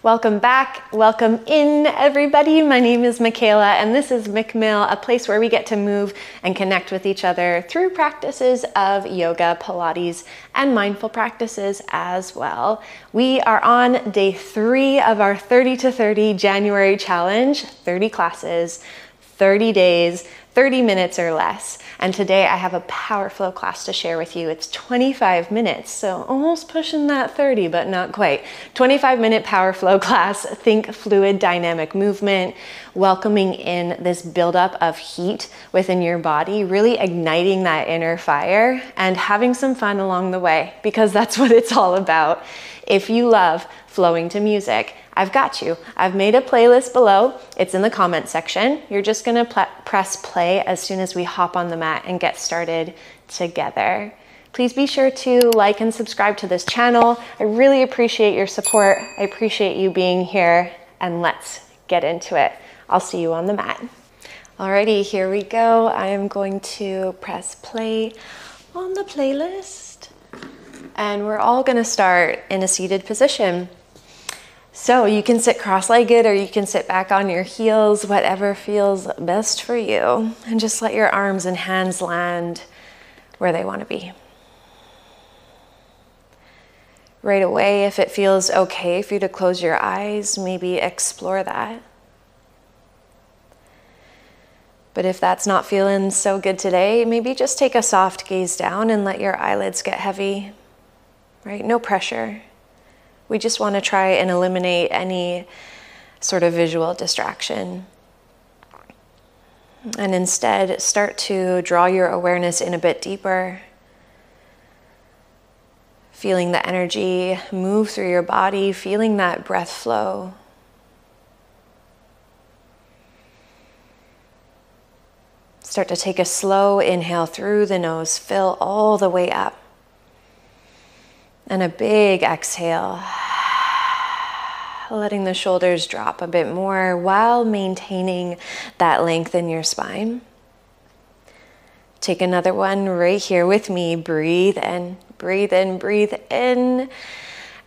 Welcome back, welcome in everybody. My name is Mikaela and this is MIKMILL, a place where we get to move and connect with each other through practices of yoga, Pilates, and mindful practices as well. We are on day 3 of our 30 to 30 January challenge, 30 classes, 30 days, 30 minutes or less. And today I have a powerflow class to share with you. It's 25 minutes, so almost pushing that 30, but not quite. 25-minute powerflow class. Think fluid dynamic movement, welcoming in this buildup of heat within your body, really igniting that inner fire and having some fun along the way, because that's what it's all about. If you love flowing to music, I've got you. I've made a playlist below. It's in the comment section. You're just gonna press play as soon as we hop on the mat and get started together. Please be sure to like and subscribe to this channel. I really appreciate your support. I appreciate you being here, and let's get into it. I'll see you on the mat. Alrighty, here we go. I am going to press play on the playlist, and we're all gonna start in a seated position. So you can sit cross-legged or you can sit back on your heels, whatever feels best for you. And just let your arms and hands land where they want to be. Right away, if it feels okay for you to close your eyes, maybe explore that. But if that's not feeling so good today, maybe just take a soft gaze down and let your eyelids get heavy, right? No pressure. We just want to try and eliminate any sort of visual distraction. And instead, start to draw your awareness in a bit deeper. Feeling the energy move through your body, feeling that breath flow. Start to take a slow inhale through the nose, fill all the way up. And a big exhale, letting the shoulders drop a bit more while maintaining that length in your spine. Take another one right here with me. Breathe in, breathe in, breathe in,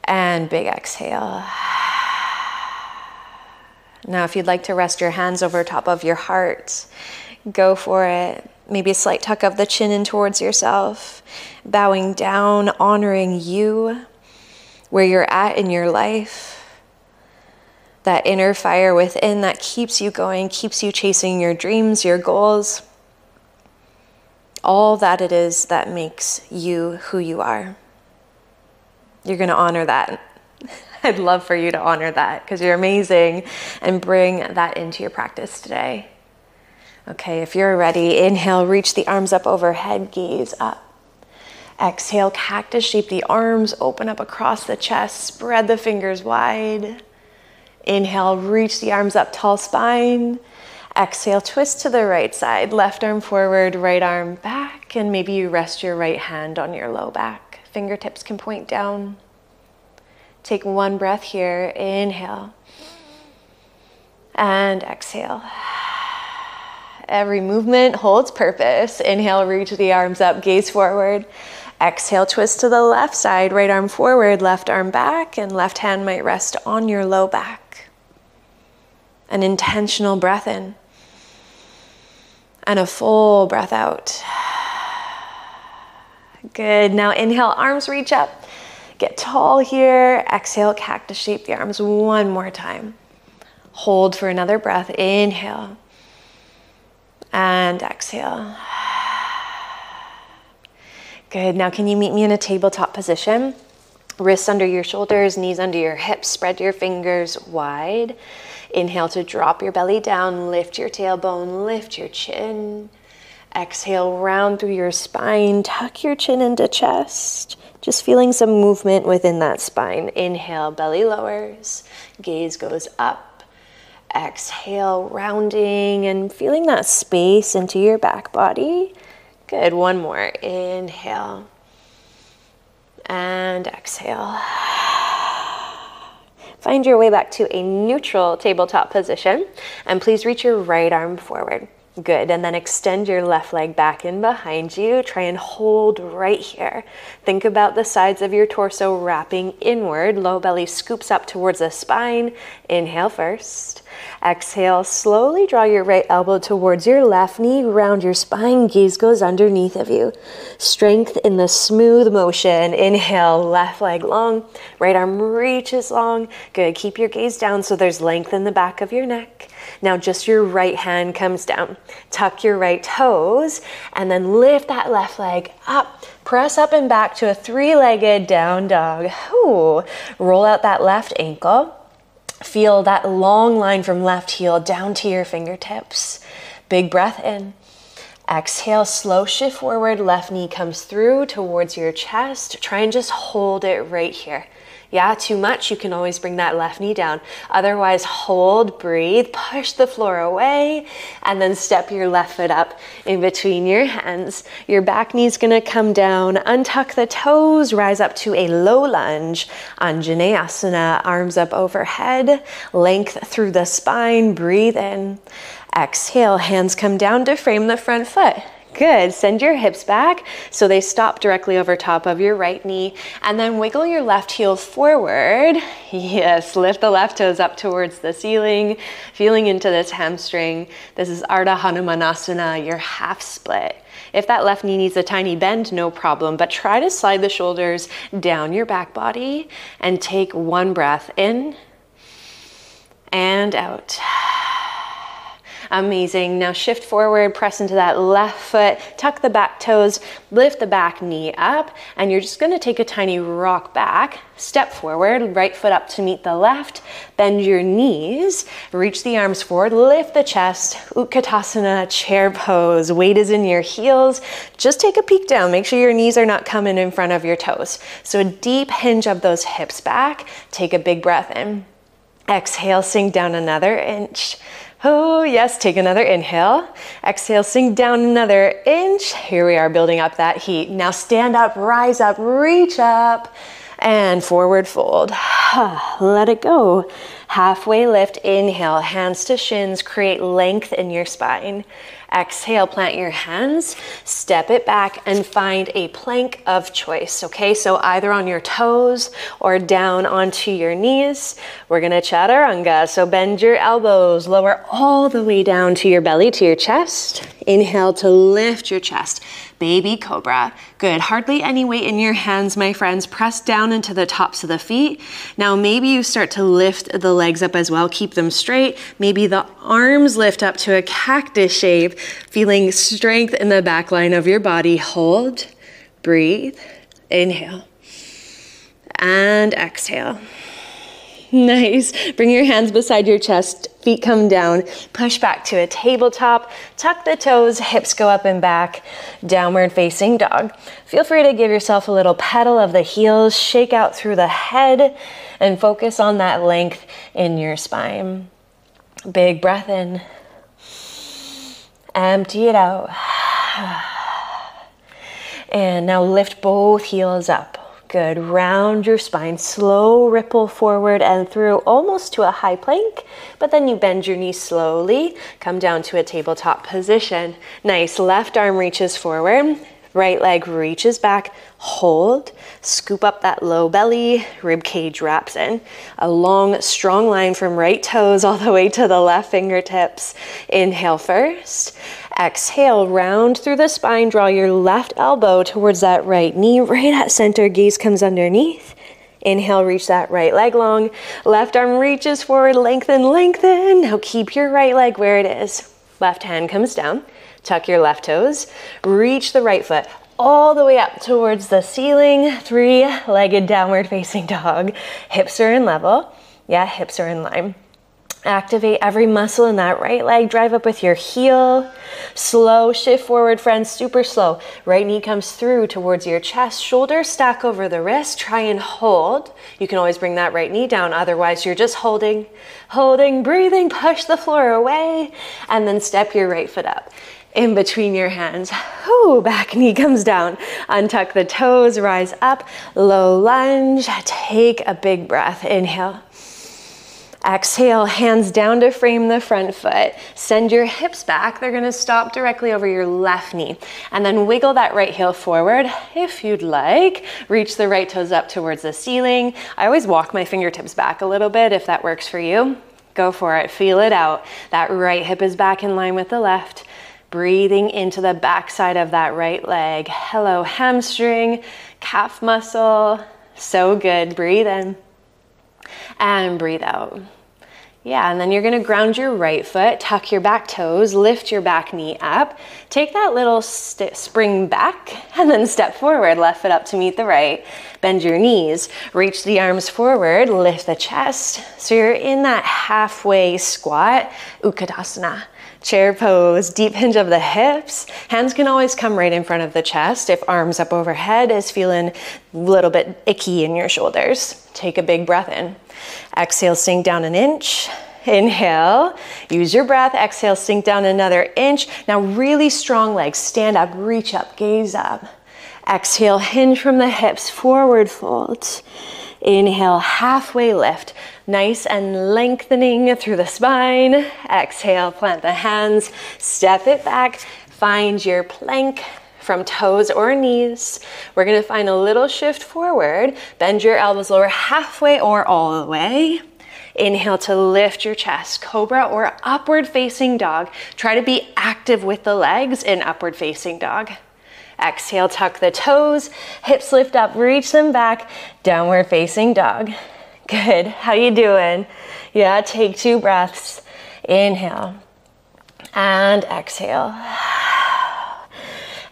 and big exhale. Now, if you'd like to rest your hands over top of your heart, go for it. Maybe a slight tuck of the chin in towards yourself, bowing down, honoring you, where you're at in your life. That inner fire within that keeps you going, keeps you chasing your dreams, your goals. All that it is that makes you who you are. You're gonna honor that. I'd love for you to honor that because you're amazing, and bring that into your practice today. Okay, if you're ready, inhale, reach the arms up overhead, gaze up. Exhale, cactus shape the arms, open up across the chest, spread the fingers wide. Inhale, reach the arms up, tall spine. Exhale, twist to the right side, left arm forward, right arm back, and maybe you rest your right hand on your low back. Fingertips can point down. Take one breath here, inhale, and exhale. Every movement holds purpose. Inhale, reach the arms up, gaze forward. Exhale, twist to the left side, right arm forward, left arm back, and left hand might rest on your low back. An intentional breath in, and a full breath out. Good, now inhale, arms reach up. Get tall here. Exhale, cactus shape the arms one more time. Hold for another breath, inhale. And exhale. Good, now can you meet me in a tabletop position? Wrists under your shoulders, knees under your hips, spread your fingers wide. Inhale to drop your belly down, lift your tailbone, lift your chin. Exhale, round through your spine, tuck your chin into chest. Just feeling some movement within that spine. Inhale, belly lowers, gaze goes up. Exhale, rounding and feeling that space into your back body. Good, one more. Inhale and exhale. Find your way back to a neutral tabletop position, and please reach your right arm forward. Good, and then extend your left leg back in behind you. Try and hold right here. Think about the sides of your torso wrapping inward. Low belly scoops up towards the spine. Inhale first. Exhale, slowly draw your right elbow towards your left knee. Round your spine, gaze goes underneath of you. Strength in the smooth motion. Inhale, left leg long. Right arm reaches long. Good, keep your gaze down so there's length in the back of your neck. Now just your right hand comes down. Tuck your right toes and then lift that left leg up. Press up and back to a three-legged down dog. Ooh. Roll out that left ankle. Feel that long line from left heel down to your fingertips. Big breath in. Exhale, slow shift forward. Left knee comes through towards your chest. Try and just hold it right here. Yeah, too much, you can always bring that left knee down. Otherwise, hold, breathe, push the floor away, and then step your left foot up in between your hands. Your back knee's gonna come down, untuck the toes, rise up to a low lunge. Anjaneyasana, arms up overhead, length through the spine, breathe in. Exhale, hands come down to frame the front foot. Good, send your hips back so they stop directly over top of your right knee, and then wiggle your left heel forward. Yes, lift the left toes up towards the ceiling, feeling into this hamstring. This is Ardha Hanumanasana, your half split. If that left knee needs a tiny bend, no problem, but try to slide the shoulders down your back body and take one breath in and out. Amazing. Now shift forward, press into that left foot, tuck the back toes, lift the back knee up, and you're just going to take a tiny rock back, step forward, right foot up to meet the left, bend your knees, reach the arms forward, lift the chest, Utkatasana, chair pose, weight is in your heels. Just take a peek down, make sure your knees are not coming in front of your toes. So a deep hinge of those hips back, take a big breath in. Exhale, sink down another inch. Oh yes, take another inhale. Exhale, sink down another inch. Here we are building up that heat. Now stand up, rise up, reach up, and forward fold. Let it go. Halfway lift, inhale, hands to shins, create length in your spine. Exhale, plant your hands, step it back, and find a plank of choice, okay? So either on your toes or down onto your knees. We're gonna chaturanga, so bend your elbows, lower all the way down to your belly, to your chest. Inhale to lift your chest. Baby cobra. Good. Hardly any weight in your hands, my friends. Press down into the tops of the feet. Now maybe you start to lift the legs up as well. Keep them straight. Maybe the arms lift up to a cactus shape, feeling strength in the back line of your body. Hold, breathe, inhale, and exhale. Nice. Bring your hands beside your chest, feet come down, push back to a tabletop, tuck the toes, hips go up and back, downward facing dog. Feel free to give yourself a little pedal of the heels, shake out through the head, and focus on that length in your spine. Big breath in, empty it out. And now lift both heels up. Good. Round your spine, slow ripple forward and through almost to a high plank, but then you bend your knees slowly, come down to a tabletop position. Nice. Left arm reaches forward, right leg reaches back, hold, scoop up that low belly, rib cage wraps in. A long, strong line from right toes all the way to the left fingertips. Inhale first. Exhale, round through the spine, draw your left elbow towards that right knee, right at center, gaze comes underneath. Inhale, reach that right leg long. Left arm reaches forward, lengthen, lengthen. Now keep your right leg where it is. Left hand comes down, tuck your left toes, reach the right foot all the way up towards the ceiling, three-legged downward facing dog. Hips are in level. Yeah, hips are in line. Activate every muscle in that right leg. Drive up with your heel. Slow shift forward, friends, super slow. Right knee comes through towards your chest. Shoulders stack over the wrist. Try and hold. You can always bring that right knee down. Otherwise, you're just holding, breathing, push the floor away, and then step your right foot up in between your hands. Ooh, back knee comes down. Untuck the toes, rise up, low lunge. Take a big breath. Inhale. Exhale, hands down to frame the front foot. Send your hips back. They're gonna stop directly over your left knee. And then wiggle that right heel forward if you'd like. Reach the right toes up towards the ceiling. I always walk my fingertips back a little bit if that works for you. Go for it, feel it out. That right hip is back in line with the left. Breathing into the back side of that right leg. Hello, hamstring, calf muscle. So good, breathe in and breathe out. Yeah, and then you're gonna ground your right foot, tuck your back toes, lift your back knee up, take that little spring back, and then step forward, left foot up to meet the right. Bend your knees, reach the arms forward, lift the chest. So you're in that halfway squat, Utkatasana. Chair pose, deep hinge of the hips. Hands can always come right in front of the chest if arms up overhead is feeling a little bit icky in your shoulders. Take a big breath in. Exhale, sink down an inch. Inhale, use your breath. Exhale, sink down another inch. Now really strong legs, stand up, reach up, gaze up. Exhale, hinge from the hips, forward fold. Inhale, halfway lift. Nice and lengthening through the spine. Exhale, plant the hands, step it back. Find your plank from toes or knees. We're gonna find a little shift forward. Bend your elbows lower halfway or all the way. Inhale to lift your chest, cobra or upward facing dog. Try to be active with the legs in upward facing dog. Exhale, tuck the toes, hips lift up, reach them back, downward facing dog. Good, how you doing? Yeah, take 2 breaths. Inhale and exhale.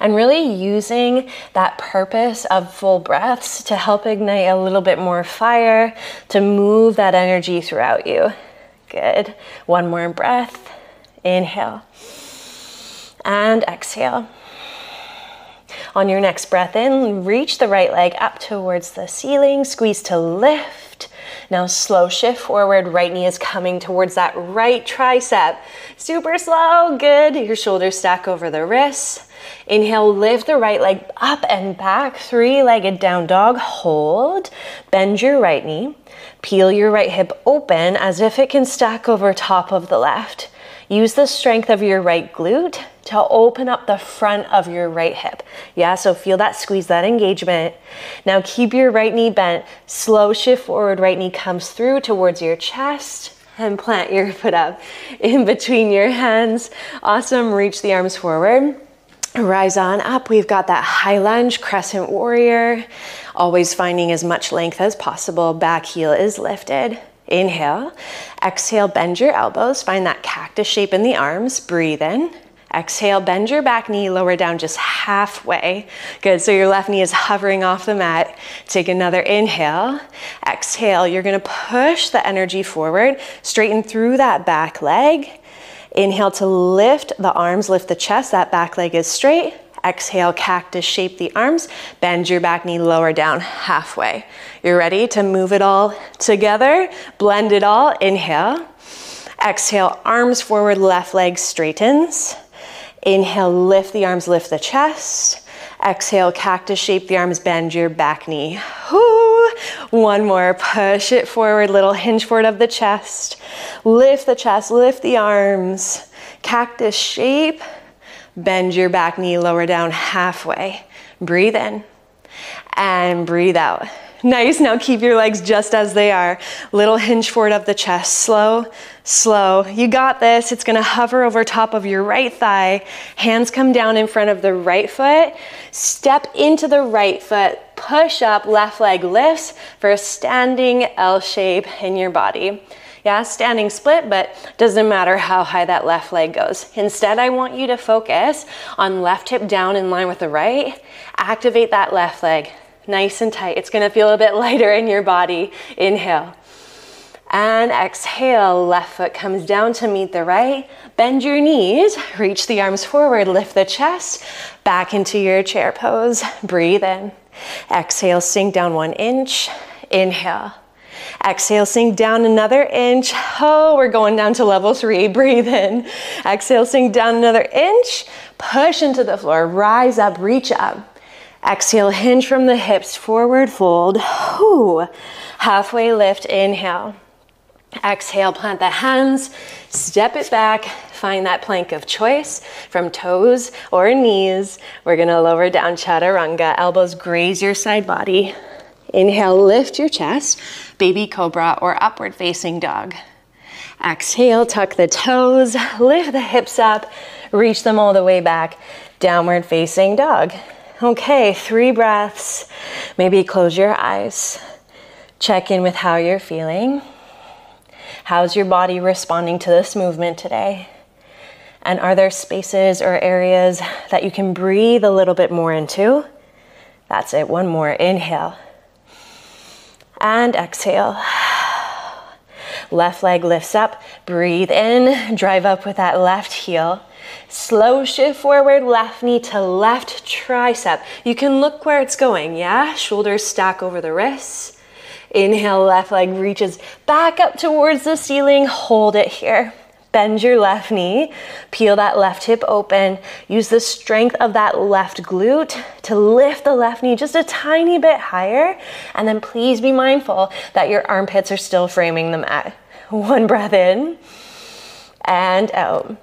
And really using that purpose of full breaths to help ignite a little bit more fire, to move that energy throughout you. Good, 1 more breath. Inhale and exhale. On your next breath in, reach the right leg up towards the ceiling, squeeze to lift. Now slow shift forward, right knee is coming towards that right tricep. Super slow, good. Your shoulders stack over the wrists. Inhale, lift the right leg up and back, 3-legged down dog, hold. Bend your right knee, peel your right hip open as if it can stack over top of the left. Use the strength of your right glute to open up the front of your right hip. Yeah, so feel that squeeze, that engagement. Now keep your right knee bent. Slow shift forward, right knee comes through towards your chest and plant your foot up in between your hands. Awesome, reach the arms forward. Rise on up. We've got that high lunge, crescent warrior. Always finding as much length as possible. Back heel is lifted. Inhale, exhale, bend your elbows, find that cactus shape in the arms, breathe in. Exhale, bend your back knee, lower down just halfway. Good, so your left knee is hovering off the mat. Take another inhale. Exhale, you're gonna push the energy forward, straighten through that back leg. Inhale to lift the arms, lift the chest, that back leg is straight. Exhale, cactus shape the arms, bend your back knee lower down halfway. You're ready to move it all together, blend it all, inhale. Exhale, arms forward, left leg straightens. Inhale, lift the arms, lift the chest. Exhale, cactus shape the arms, bend your back knee. Woo. 1 more, push it forward, little hinge forward of the chest. Lift the chest, lift the arms. Cactus shape. Bend your back knee lower down halfway. Breathe in and breathe out. Nice, now keep your legs just as they are. Little hinge forward of the chest, slow, slow. You got this. It's gonna hover over top of your right thigh. Hands come down in front of the right foot. Step into the right foot, push up, left leg lifts for a standing L shape in your body. Yeah, standing split, but doesn't matter how high that left leg goes. Instead, I want you to focus on left hip down in line with the right. Activate that left leg, nice and tight. It's gonna feel a bit lighter in your body. Inhale. And exhale, left foot comes down to meet the right. Bend your knees, reach the arms forward, lift the chest, back into your chair pose. Breathe in. Exhale, sink down 1 inch. Inhale. Exhale, sink down another inch. Oh, we're going down to level 3. Breathe in. Exhale, sink down another inch. Push into the floor. Rise up, reach up. Exhale, hinge from the hips, forward fold. Whew. Halfway lift, inhale. Exhale, plant the hands, step it back, find that plank of choice from toes or knees. We're gonna lower down chaturanga, elbows graze your side body. Inhale, lift your chest, baby cobra or upward facing dog. Exhale, tuck the toes, lift the hips up, reach them all the way back, downward facing dog. Okay, 3 breaths. Maybe close your eyes. Check in with how you're feeling. How's your body responding to this movement today? And are there spaces or areas that you can breathe a little bit more into? That's it, one more. Inhale. And exhale. Left leg lifts up, breathe in, drive up with that left heel. Slow shift forward, left knee to left tricep. You can look where it's going, yeah? Shoulders stack over the wrists. Inhale, left leg reaches back up towards the ceiling. Hold it here. Bend your left knee, peel that left hip open. Use the strength of that left glute to lift the left knee just a tiny bit higher. And then please be mindful that your armpits are still framing the mat. 1 breath in and out.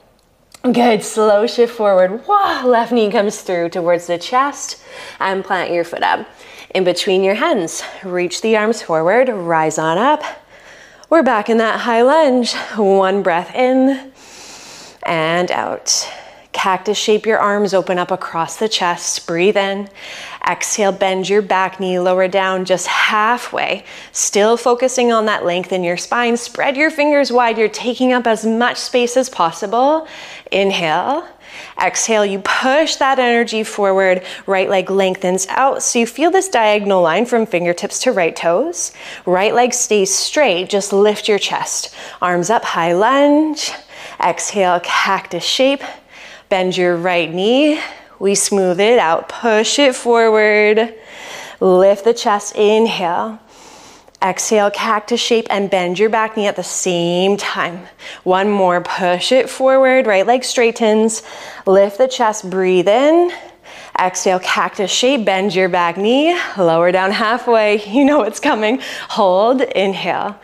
Good, slow shift forward. Whoa, left knee comes through towards the chest and plant your foot up. In between your hands, reach the arms forward, rise on up. We're back in that high lunge. 1 breath in and out. Cactus shape your arms, open up across the chest, breathe in. Exhale, bend your back knee, lower down just halfway. Still focusing on that length in your spine. Spread your fingers wide, you're taking up as much space as possible. Inhale. Exhale, you push that energy forward, right leg lengthens out. So you feel this diagonal line from fingertips to right toes. Right leg stays straight, just lift your chest. Arms up, high lunge. Exhale, cactus shape. Bend your right knee. We smooth it out, push it forward. Lift the chest, inhale. Exhale, cactus shape and bend your back knee at the same time. 1 more, push it forward, right leg straightens. Lift the chest, breathe in. Exhale, cactus shape, bend your back knee. Lower down halfway, you know what's coming. Hold, inhale.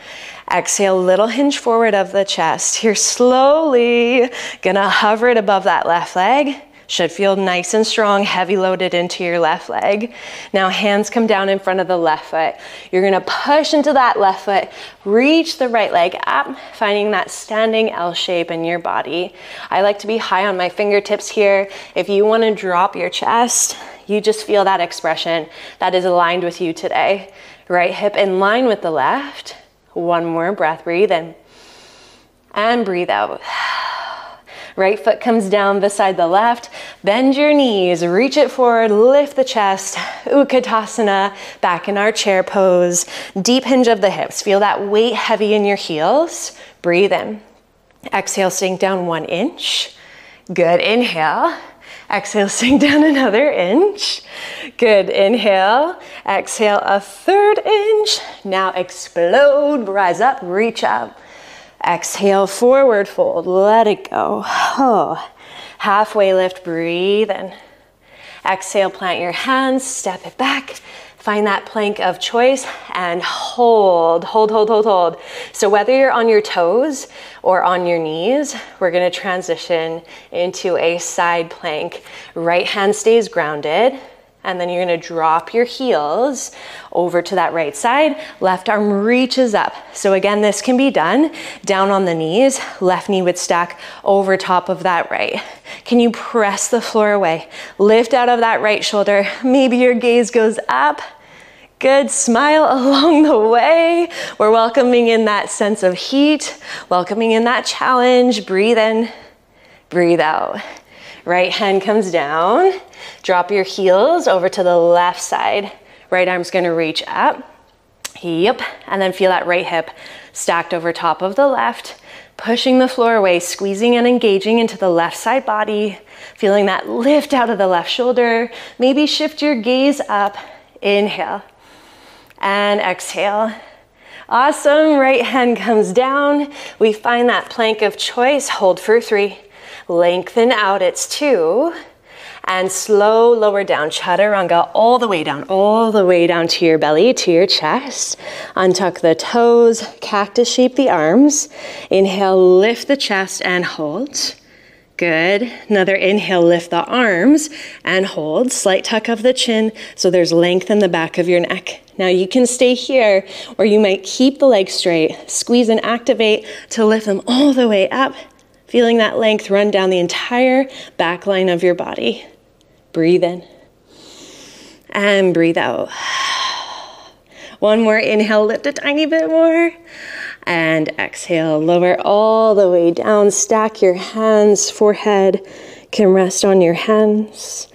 Exhale, little hinge forward of the chest. Here slowly, gonna hover it above that left leg. Should feel nice and strong, heavy loaded into your left leg. Now hands come down in front of the left foot. You're gonna push into that left foot, reach the right leg up, finding that standing L shape in your body. I like to be high on my fingertips here. If you wanna drop your chest, you just feel that expression that is aligned with you today. Right hip in line with the left. 1 more breath, breathe in and breathe out. Right foot comes down beside the left. Bend your knees, reach it forward, lift the chest. Utkatasana, back in our chair pose. Deep hinge of the hips. Feel that weight heavy in your heels. Breathe in. Exhale, sink down 1 inch. Good, inhale. Exhale, sink down another inch. Good, inhale. Exhale, a 3rd inch. Now explode, rise up, reach up. Exhale, forward fold, let it go. Oh. Halfway lift, breathe in. Exhale, plant your hands, step it back. Find that plank of choice and hold, hold, hold, hold, hold. So whether you're on your toes or on your knees, we're gonna transition into a side plank. Right hand stays grounded. And then you're gonna drop your heels over to that right side. Left arm reaches up. So again, this can be done down on the knees. Left knee would stack over top of that right. Can you press the floor away? Lift out of that right shoulder. Maybe your gaze goes up. Good, smile along the way. We're welcoming in that sense of heat, welcoming in that challenge. Breathe in, breathe out. Right hand comes down. Drop your heels over to the left side. Right arm's gonna reach up. Yep, and then feel that right hip stacked over top of the left. Pushing the floor away, squeezing and engaging into the left side body. Feeling that lift out of the left shoulder. Maybe shift your gaze up. Inhale and exhale. Awesome, right hand comes down. We find that plank of choice. Hold for 3. Lengthen out, it's 2. And slow lower down, chaturanga, all the way down to your belly, to your chest. Untuck the toes, cactus shape the arms. Inhale, lift the chest and hold. Good. Another inhale, lift the arms and hold. Slight tuck of the chin so there's length in the back of your neck. Now you can stay here, or you might keep the legs straight. Squeeze and activate to lift them all the way up. Feeling that length run down the entire back line of your body. Breathe in and breathe out. One more inhale, lift a tiny bit more. And exhale, lower all the way down. Stack your hands, forehead can rest on your hands.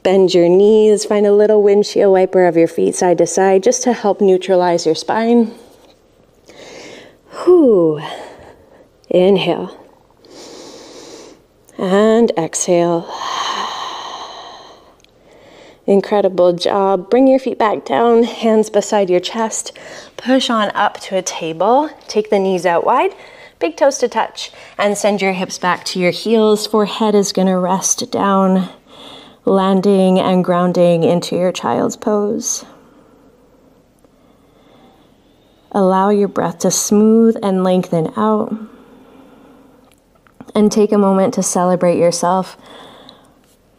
Bend your knees, find a little windshield wiper of your feet side to side just to help neutralize your spine. Whew. Inhale. And exhale. Incredible job. Bring your feet back down, hands beside your chest. Push on up to a table. Take the knees out wide, big toes to touch, and send your hips back to your heels. Forehead is going to rest down, landing and grounding into your child's pose. Allow your breath to smooth and lengthen out. And take a moment to celebrate yourself.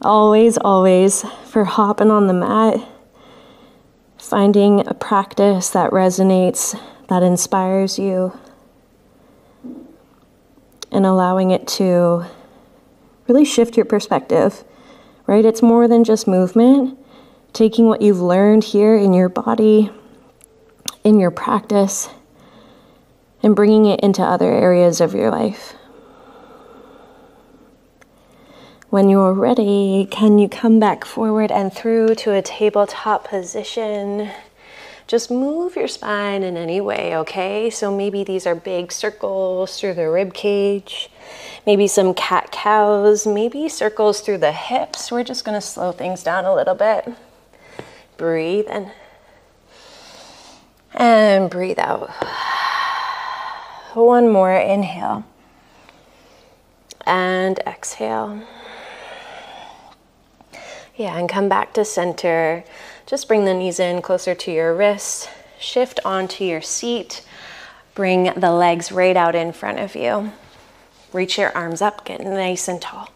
Always, always, for hopping on the mat, finding a practice that resonates, that inspires you, and allowing it to really shift your perspective, right? It's more than just movement. Taking what you've learned here in your body, in your practice, and bringing it into other areas of your life. When you're ready, can you come back forward and through to a tabletop position? Just move your spine in any way, okay? So maybe these are big circles through the rib cage, maybe some cat-cows, maybe circles through the hips. We're just gonna slow things down a little bit. Breathe in and breathe out. One more, inhale and exhale. Yeah, and come back to center. Just bring the knees in closer to your wrists. Shift onto your seat. Bring the legs right out in front of you. Reach your arms up, get nice and tall.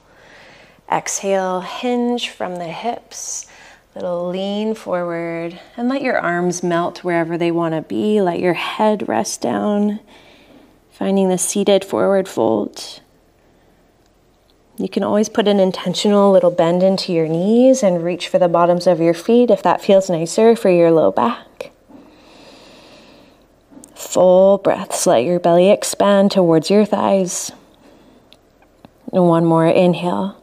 Exhale, hinge from the hips. Little lean forward and let your arms melt wherever they want to be. Let your head rest down. Finding the seated forward fold. You can always put an intentional little bend into your knees and reach for the bottoms of your feet if that feels nicer for your low back. Full breaths. Let your belly expand towards your thighs. And one more, inhale.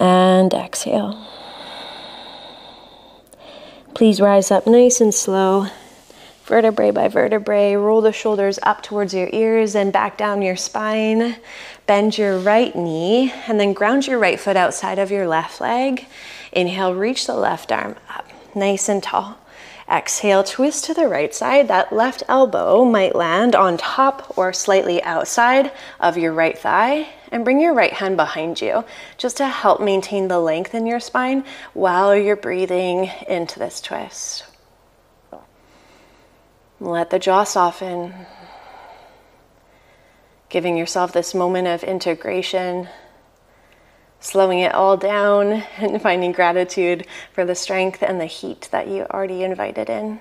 And exhale. Please rise up nice and slow. Vertebrae by vertebrae, roll the shoulders up towards your ears and back down your spine. Bend your right knee and then ground your right foot outside of your left leg. Inhale, reach the left arm up, nice and tall. Exhale, twist to the right side. That left elbow might land on top or slightly outside of your right thigh. And bring your right hand behind you just to help maintain the length in your spine while you're breathing into this twist. Let the jaw soften, giving yourself this moment of integration, slowing it all down and finding gratitude for the strength and the heat that you already invited in.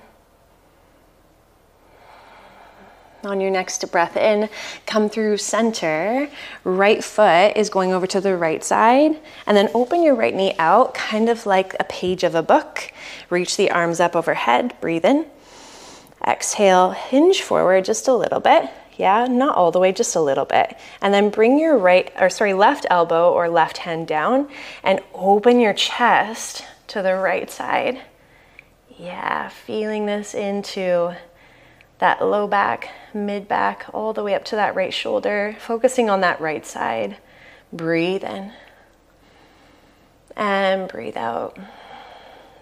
On your next breath in, come through center. Right foot is going over to the right side, and then open your right knee out, kind of like a page of a book. Reach the arms up overhead, breathe in. Exhale, hinge forward just a little bit. Yeah, not all the way, just a little bit. And then bring your left elbow or left hand down and open your chest to the right side. Yeah, feeling this into that low back, mid back, all the way up to that right shoulder, focusing on that right side. Breathe in and breathe out.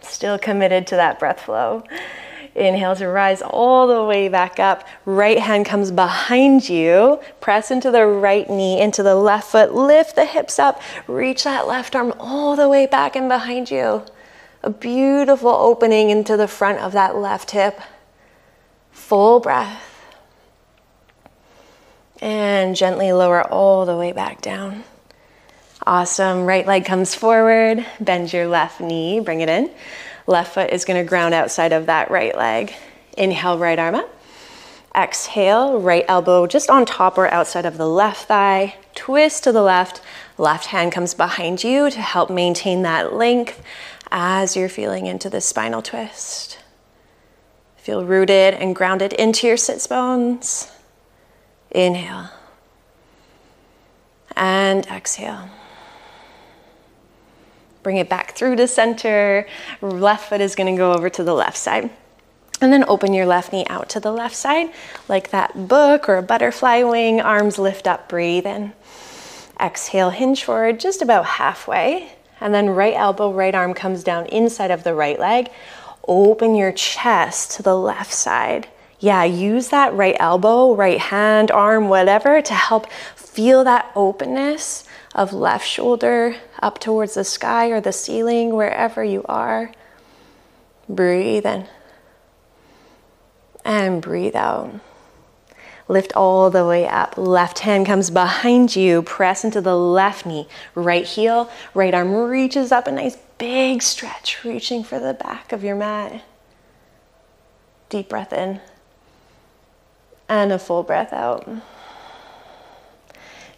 Still committed to that breath flow. Inhale to rise all the way back up. Right hand comes behind you. Press into the right knee, into the left foot. Lift the hips up. Reach that left arm all the way back and behind you. A beautiful opening into the front of that left hip. Full breath. And gently lower all the way back down. Awesome. Right leg comes forward. Bend your left knee. Bring it in. Left foot is going to ground outside of that right leg. Inhale, right arm up. Exhale, right elbow just on top or outside of the left thigh. Twist to the left. Left hand comes behind you to help maintain that length as you're feeling into the spinal twist. Feel rooted and grounded into your sits bones. Inhale. And exhale. Bring it back through to center. Left foot is going to go over to the left side. And then open your left knee out to the left side, like that book or a butterfly wing. Arms lift up, breathe in. Exhale, hinge forward just about halfway. And then right elbow, right arm comes down inside of the right leg. Open your chest to the left side. Yeah, use that right elbow, right hand, arm, whatever, to help feel that openness of left shoulder up towards the sky or the ceiling, wherever you are. Breathe in. And breathe out. Lift all the way up. Left hand comes behind you. Press into the left knee. Right heel, right arm reaches up. A nice big stretch, reaching for the back of your mat. Deep breath in. And a full breath out.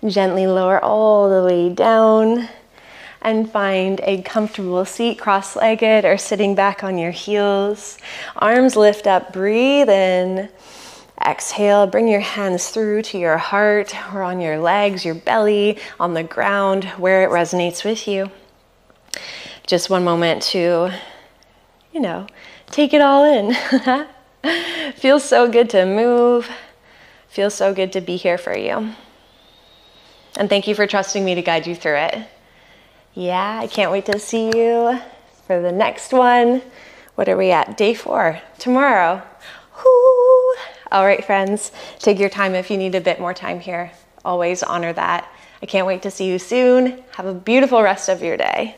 Gently lower all the way down and find a comfortable seat, cross-legged or sitting back on your heels. Arms lift up, breathe in. Exhale, bring your hands through to your heart or on your legs, your belly, on the ground, where it resonates with you. Just one moment to, take it all in. Feels so good to move. Feels so good to be here for you. And thank you for trusting me to guide you through it. Yeah, I can't wait to see you for the next one. What are we at? Day 4, tomorrow. Whoo! All right, friends, take your time if you need a bit more time here. Always honor that. I can't wait to see you soon. Have a beautiful rest of your day.